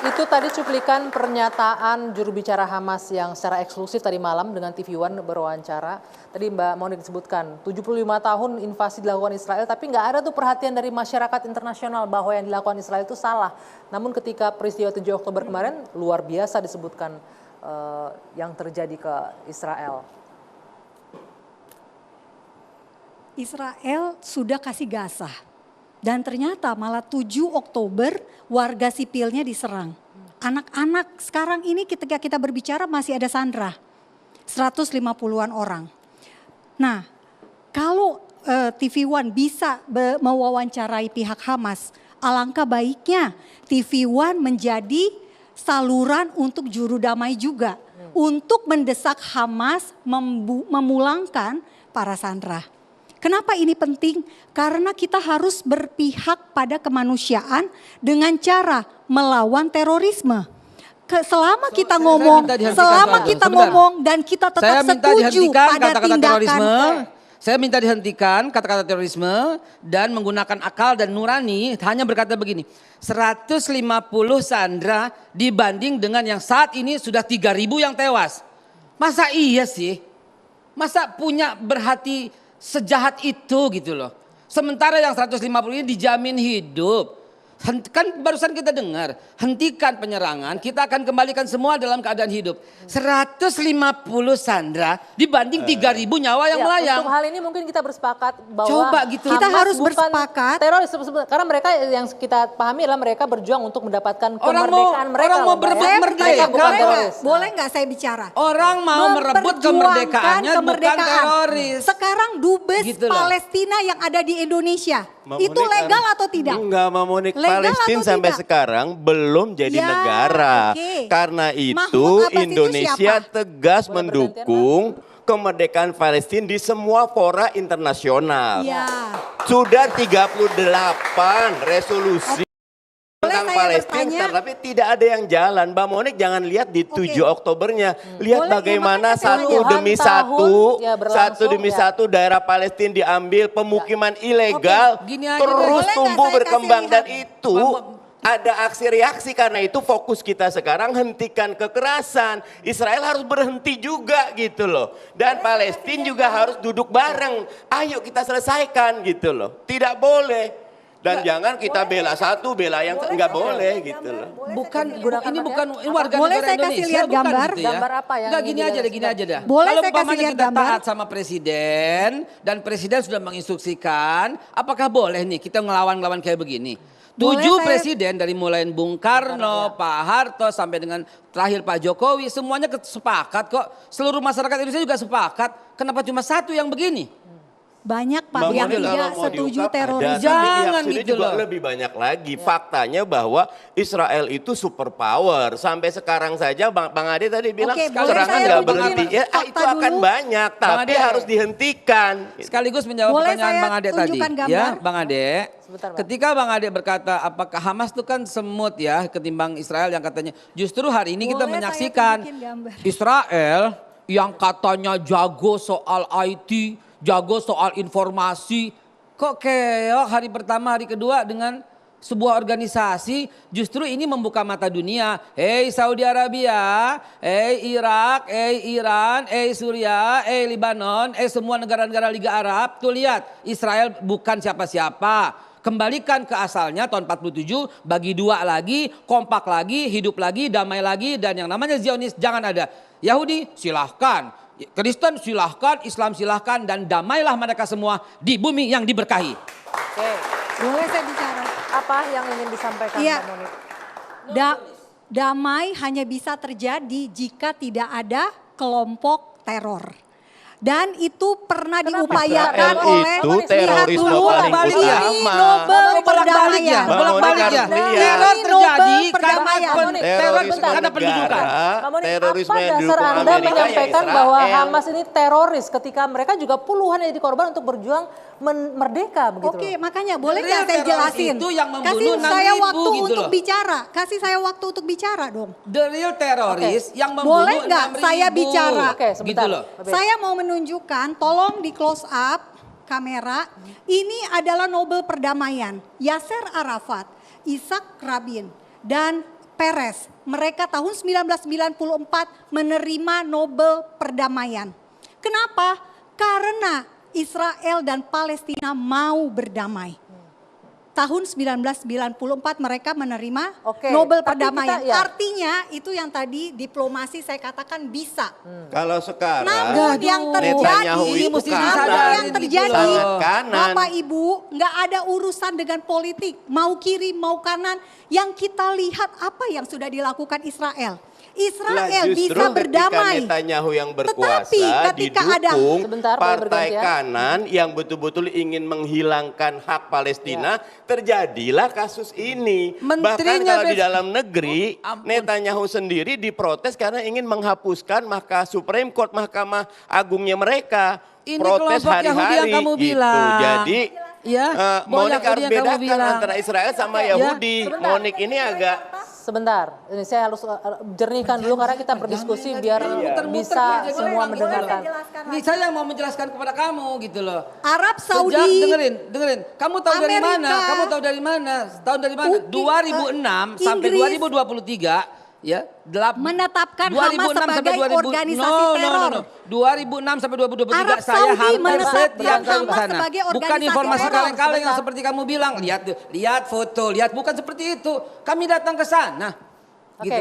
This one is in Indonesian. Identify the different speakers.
Speaker 1: Itu tadi cuplikan pernyataan juru bicara Hamas yang secara eksklusif tadi malam dengan TV One berwawancara. Tadi Mbak Monik disebutkan 75 tahun invasi dilakukan Israel, tapi nggak ada tuh perhatian dari masyarakat internasional bahwa yang dilakukan Israel itu salah. Namun ketika peristiwa 7 Oktober kemarin luar biasa disebutkan yang terjadi ke Israel.
Speaker 2: Israel sudah kasih Gaza. Dan ternyata malah 7 Oktober warga sipilnya diserang. Anak-anak sekarang ini ketika kita berbicara masih ada sandra. 150-an orang. Nah, kalau TV One bisa mewawancarai pihak Hamas, alangkah baiknya TV One menjadi saluran untuk juru damai juga. Untuk mendesak Hamas memulangkan para sandra. Kenapa ini penting? Karena kita harus berpihak pada kemanusiaan dengan cara melawan terorisme. Selama kita ngomong dan kita tetap setuju pada tindakan.
Speaker 3: Saya minta dihentikan kata-kata terorisme dan menggunakan akal dan nurani, hanya berkata begini, 150 sandera dibanding dengan yang saat ini sudah 3.000 yang tewas. Masa iya sih? Masa punya berhati sejahat itu gitu loh. Sementara yang 150 ini dijamin hidup. Kan barusan kita dengar, hentikan penyerangan, kita akan kembalikan semua dalam keadaan hidup. 150 sandera dibanding 3.000 nyawa yang melayang.
Speaker 1: Untuk hal ini mungkin kita bersepakat bahwa
Speaker 3: coba gitu.
Speaker 2: Kita harus bersepakat.
Speaker 1: Teroris, karena mereka yang kita pahami adalah mereka berjuang untuk mendapatkan kemerdekaan mereka.
Speaker 3: Orang mau berebut merdeka.
Speaker 2: Boleh nggak saya bicara?
Speaker 3: Orang mau merebut kemerdekaannya bukan teroris.
Speaker 2: Sekarang dubes gitu Palestina yang ada di Indonesia. Itu legal atau tidak?
Speaker 4: Enggak, Mbak Monik. Palestina sampai sekarang belum jadi negara. Karena itu Indonesia tegas mendukung kemerdekaan Palestina di semua fora internasional. Sudah 38 resolusi tentang Palestina, tapi tidak ada yang jalan. Mbak Monik jangan lihat di 7 Oktobernya. Lihat bagaimana satu demi satu daerah Palestina diambil, pemukiman ilegal terus tumbuh berkembang. Dan itu ada aksi reaksi, karena itu fokus kita sekarang hentikan kekerasan. Israel harus berhenti juga gitu loh. Dan Palestina juga harus duduk bareng. Ayo kita selesaikan gitu loh. Tidak boleh. Dan jangan kita bela satu, bela yang enggak boleh gitu loh.
Speaker 3: Ini bukan warga
Speaker 2: boleh
Speaker 3: negara
Speaker 2: saya
Speaker 3: Indonesia.
Speaker 2: kasih lihat gambar?
Speaker 3: Gitu ya.
Speaker 1: Gambar apa yang
Speaker 3: enggak, gini aja dah.
Speaker 2: Boleh
Speaker 3: kalau
Speaker 2: saya kasih lihat
Speaker 3: kita
Speaker 2: gambar?
Speaker 3: taat sama presiden dan presiden sudah menginstruksikan, apakah boleh nih kita ngelawan kayak begini? 7 presiden dari mulai Bung Karno, Pak Harto sampai dengan terakhir Pak Jokowi, semuanya sepakat kok. Seluruh masyarakat Indonesia juga sepakat. Kenapa cuma satu yang begini?
Speaker 2: Banyak Pak yang tidak setuju teroris.
Speaker 4: Jangan gitu loh. Lebih banyak lagi. Faktanya bahwa Israel itu superpower. Sampai sekarang saja Bang Ade tadi bilang serangan nggak berhenti. Ya, itu akan banyak, tapi harus dihentikan.
Speaker 3: Sekaligus menjawab pertanyaan Bang Ade tadi. Ya, Bang Ade. Ketika Bang Ade berkata apakah Hamas itu kan semut ya ketimbang Israel, yang katanya justru hari ini kita menyaksikan Israel yang katanya jago soal IT, jago soal informasi, kok keok hari pertama hari kedua dengan sebuah organisasi. Justru ini membuka mata dunia. Hei Saudi Arabia, hei Irak, hei Iran, hei Suriah, hei Lebanon, semua negara-negara Liga Arab. Tuh lihat, Israel bukan siapa-siapa. Kembalikan ke asalnya tahun 47, bagi dua lagi, kompak lagi, hidup lagi, damai lagi, dan yang namanya Zionis jangan ada. Yahudi silahkan, Kristen silahkan, Islam silahkan, dan damailah mereka semua di bumi yang diberkahi.
Speaker 1: Oke.
Speaker 2: Boleh saya bicara?
Speaker 1: Apa yang ingin disampaikan Mbak Monik?
Speaker 2: Damai hanya bisa terjadi jika tidak ada kelompok teror. Dan itu pernah diupayakan oleh
Speaker 4: itu terorisme paling utama.
Speaker 2: Nobel perdamaian.
Speaker 3: Bolak-balik ya. Teror terjadi karena pendudukan.
Speaker 4: Terorisme
Speaker 1: apa dasar Anda menyampaikan bahwa Hamas ini teroris ketika mereka juga puluhan yang jadi korban untuk berjuang merdeka begitu?
Speaker 2: Oke, makanya boleh nggak saya jelasin?
Speaker 3: Itu yang
Speaker 2: kasih saya waktu
Speaker 3: gitu
Speaker 2: untuk bicara. Kasih saya waktu untuk bicara dong.
Speaker 3: The real teroris yang membunuh 6.000.
Speaker 2: Boleh nggak saya bicara?
Speaker 1: Oke, sebentar.
Speaker 3: Gitu loh.
Speaker 2: Saya mau menunjukkan, tolong di close up kamera. Ini adalah Nobel perdamaian. Yasser Arafat, Ishak Rabin, dan Peres. Mereka tahun 1994 menerima Nobel Perdamaian. Kenapa? Karena Israel dan Palestina mau berdamai. Tahun 1994 mereka menerima Nobel Perdamaian. Artinya itu yang tadi diplomasi saya katakan bisa.
Speaker 4: Kalau sekarang
Speaker 2: namun yang terjadi Bapak Ibu nggak ada urusan dengan politik. Mau kiri mau kanan. Yang kita lihat apa yang sudah dilakukan Israel. Israel bisa berdamai.
Speaker 4: Netanyahu yang berkuasa
Speaker 2: ketika
Speaker 4: didukung partai kanan yang betul-betul ingin menghilangkan hak Palestina, terjadilah kasus ini. Bahkan kalau di dalam negeri, Netanyahu sendiri diprotes karena ingin menghapuskan Supreme Court, Mahkamah Agungnya mereka.
Speaker 3: Ini
Speaker 4: protes hari-hari
Speaker 3: yang kamu
Speaker 4: gitu.
Speaker 3: bilang.
Speaker 4: Jadi Monik harus bedakan antara Israel sama Yahudi. Monik ini agak
Speaker 1: sebentar, ini saya harus jernihkan dulu karena kita berdiskusi biar bisa semua mendengarkan.
Speaker 3: Ini saya mau menjelaskan kepada kamu gitu loh.
Speaker 2: Arab Saudi.
Speaker 3: Dengerin. Kamu tahu dari mana? Kamu tahu dari mana? Tahun dari mana? 2006 sampai 2023 ya,
Speaker 2: menetapkan Hamas sebagai organisasi teror.
Speaker 3: 2006 sampai 2023
Speaker 2: Arab
Speaker 3: saya
Speaker 2: Saudi
Speaker 3: hampir setiap kali ke sana.
Speaker 2: Bukan
Speaker 3: informasi kaleng-kaleng yang seperti kamu bilang. Lihat foto, bukan seperti itu. Kami datang ke sana.